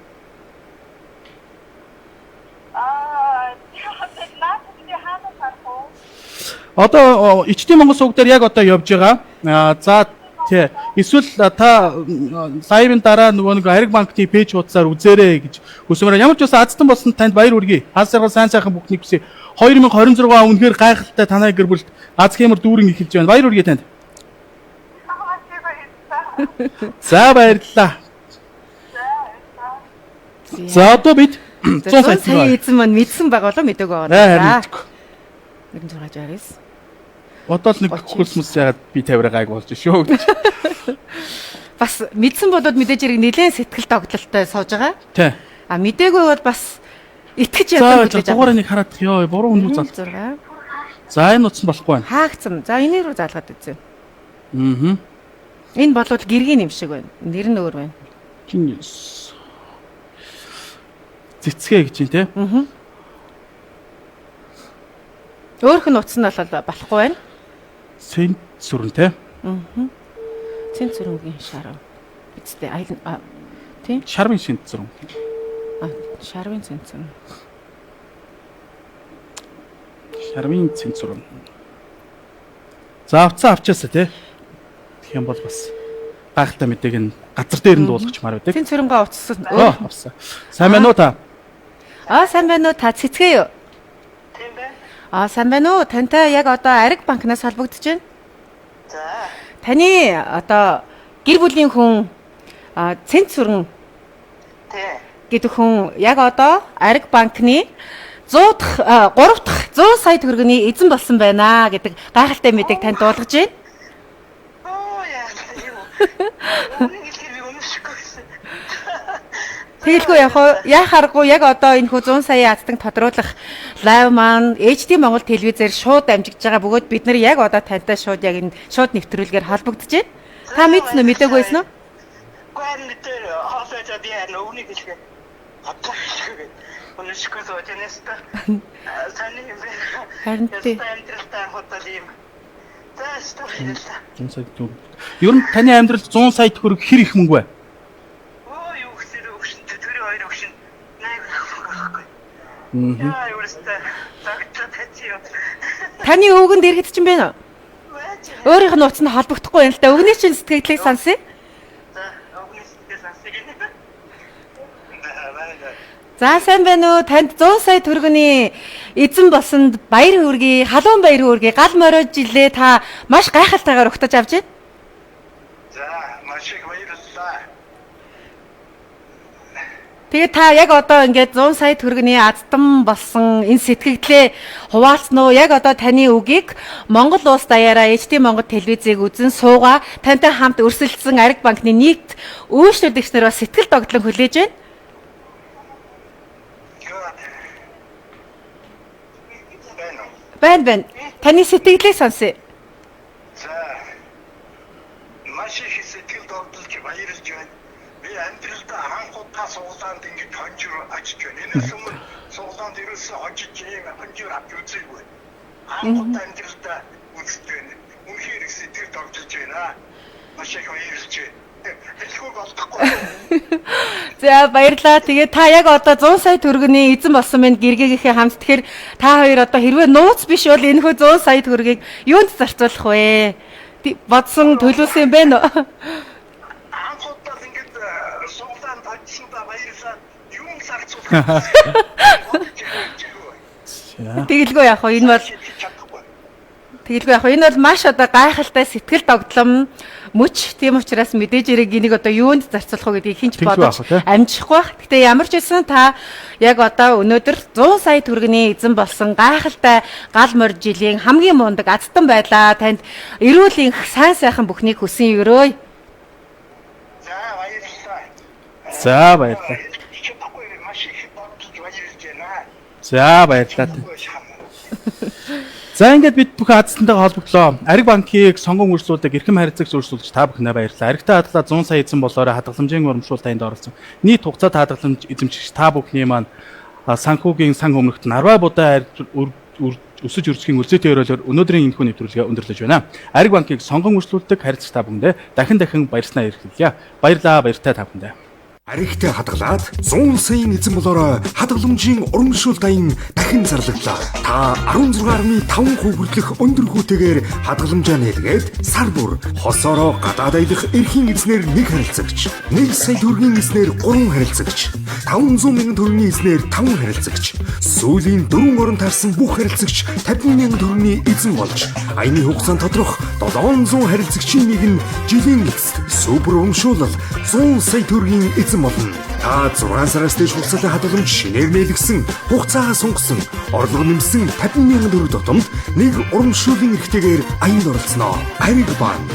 Одоо ичтийн Монгол суг дээр яг одоо явж байгаа. За тий. Эсвэл та лайвын дараа нөгөө нэг Ариг банкны пэйж хуудасаар үзээрэй гэж хүсмээр. Ямар ч бас аздан болсон танд баяр хүргэе. Хаас сайхан сайн сайхан бүхнийг хүсье. 2026 үнэхээр гайхалтай танай гэр бүлд аз хэмэр дүүрэн эхэлж байна. Баяр хүргэе танд. За баярлалаа. За одоо бид 100 сая эзэн маань мэдсэн байгаа болоо мэдээгүй байгаа. За. 1669. Одоо л нэг хөлсмөс яагаад би 50-аар гайг болж шүү гэж. Бас мэдсэн болоод мэдээж хэрэг нэлээд сэтгэл тогтолтой сууж байгаа. Тий. Мэдээгүй бол бас итгэж ядсан гэж. За дугаараа нэг хараад ёо буруу хүн рүү зал. За энэ утсан болохгүй байна. Хаагцсан. За энэ рүү залгаад үзье. Аа. Энэ болвол гэргийн юм шиг байна. Нэр нь өөр байна. Цэцгээ гэж юм те. Аа. Өөрх нь утсан нь бол болохгүй байна. Цэнцүрэн те. Аа. Цэнцүрэнгийн шарав. Эцтэй айл тийм. Шарвын цэнцүрэн. Шарвын цэнцүрэн. Шарвын цэнцүрэн. За авчаасаа те. Тэгэх юм бол бас гайхалтай мэдээг нь газар дээр нь дуулгach маар байдаг. Цэнцүрэнгээ утсан. Авсан. Сайн байна уу та? Сайн байна уу та цэцгээ юу? Тийм байна. Сайн байна уу? Тантай яг одоо Ариг банкнаас холбогдож байна. За. Таны одоо гэр бүлийн хүн Цэнт сүрэн Тий. гэдэг хүн яг одоо Ариг банкны 3 дахь 100 сая төгрөгийн эзэн болсон байна гэдэг гайхалтай мэдээг танд дуулгаж байна. Оо яа. Үнийг хэлэхээр өнөшгөөс. Тэгэлгүй яах аргагүй яг одоо энэ хүү 100 сая азтан тодруулах лайв маань HD Монгол телевизээр шууд амжигдж байгаа бөгөөд бид нар яг одоо тантай шууд яг энэ шууд нэвтрүүлгээр холбогдож байна. Та мэдсэн үү мэдээгүй байсан уу? Гүн дээр хоолойжод яа нүунийг хэлгээ. Хатчихгүй. Өнөшгөөс очнеста. Саний юм байна. Харин тий. Амьдралтай хотол юм. За стори. 100 сая төгрөг. Ер нь таны амьдралд 100 сая төгрөг хэр их мөнгө вэ? Оо юу гэсэр өгшин тэр хоёр өгшин. Найг байхгүй. Яа юу өстэй. Загтаа тэчиё. Таны өвгөнд ирэхэд ч юм бэ нэ? Өөрийнх нь нууцнд холбогдохгүй юм л да. Өвгний чинь сэтгэлийг сонсъё. За өгнөс сэтгэл сонсгоо. За сайн байна уу? Танд 100 сая төгрөгийн эзэн болсонд баяр хүргэе, халуун баяр хүргэе. Гал морой жилээ та маш гайхалтайгаар угтаж авч байна. За маш их баярлалаа. Тэгээд та яг одоо ингээд 100 сая төгрөгийн азтан болсон энэ сэтгэгдлээ хуваалцсан уу? Яг одоо таны үгийг Монгол улс даяараа HD Монгол телевизийг үзэн суугаа тантай хамт өрсөлдсөн Ариг банкны нийт үйлчлүүлэгч нар бас сэтгэл догтлон хүлээж байна. Байна. Таны сэтгэлээ сонсъё. За маш их сэтгэл догдолж баярлж байна. Би амьдралдаа анхудаа суглаанд ингэж хонжир ажиж байна. Энэс өмнө суглаанд ерөөсөө хонжиж ийм хонжир авч үзээгүй. Анхудаа амьдралдаа үзэж байна. Үнэхээр их сэтгэл догдолж байна. Маш их баярлж байна. Хэлэхгүй болдохгүй. За баярлалаа. Тэгээд та яг одоо 100 сая төгрөгийн эзэн болсон мэнд гэргийнхээ хамт. Тэгэхээр та хоёр одоо хэрвээ нууц биш бол энэхүү 100 сая төгрөгийг юунд зарцуулах вэ? Бодсон төлөвлөсөн юм бэ нөө? Анхудаа ингэж суглаанд очсондоо баярлалаа. Юм зарцуулах. Тэгэлгүй яг хоо энэ бол энэ бол маш одоо гайхалтай сэтгэл догтлом мөч. Тийм учраас мэдээж хэрэг энийг одоо юунд зарцуулах вэ гэдгийг хинч бодож амжихгүй байх. Гэтэ ямар ч байсан та яг одоо өнөөдөр 100 сая төгрөгийн эзэн болсон гайхалтай гал морь жилийн хамгийн мундаг азтан байлаа. Танд эрүүл энх сайн сайхан бүхнийг хүсэн өрөөе. За баярлалаа. За баярлалаа. Маш их бодож баярлж байна. За баярлалаа. За ингээд бид бүх азтантайгаа холбогдлоо. Ариг банкийг сонгон үржлүүлдэг эрхэм харилцагч үржлүүлж та бүхнээ баярлалаа. Аригтай хадлаа 100 сая эзэн болоорой хадгаламжийн урамшуул танд оролцсон. Нийт хугацаат хадгаламж эзэмшигч та бүхний маань санхүүгийн сан өмнөгт нарвай будаа өсөж үржихийн үлзээтэй өрөөлөөр өнөөдрийн энэхүү нэвтрүүлгээ өндөрлөж байна. Ариг банкийг сонгон үржлүүлдэг харилцагч та бүхэндээ дахин баярснаа эрхлэе. Баярлалаа, баяртай та бүхэндээ. Аригтай хадгалаад 100 саяын эзэн болоорой хадгаламжийн урамшуул дайн дахин зарлагдлаа. Та 16.5% хүртэлх өндөр хүүтэйгээр хадгаламжаа нээлгээд сар бүр хосоороо гадаад аялах эрхийн эзнэр 1 харилцагч, 1 сая төгрөгийн эзнэр 3 харилцагч, 500 мянган төгрөгийн эзнэр 5 харилцагч, сүүлийн 4 орон таарсан бүх харилцагч 50 мянган төгрөгийн эзэн болж, аяны хугацаанд тодрох 700 харилцагчийн нэг нь жилийн эцэст супер урамшуулал 100 сая төгрөгийн эзэн болно. Та 6 сараас дээш хугацаатай хадгаламж шинээр нээлгсэн, хугацаагаа сунгасан, орлого нэмсэн 50 мянган төгрөг тутамд нэг урамшууллын эрхтэйгээр аянд оролцсноо. Ариг банк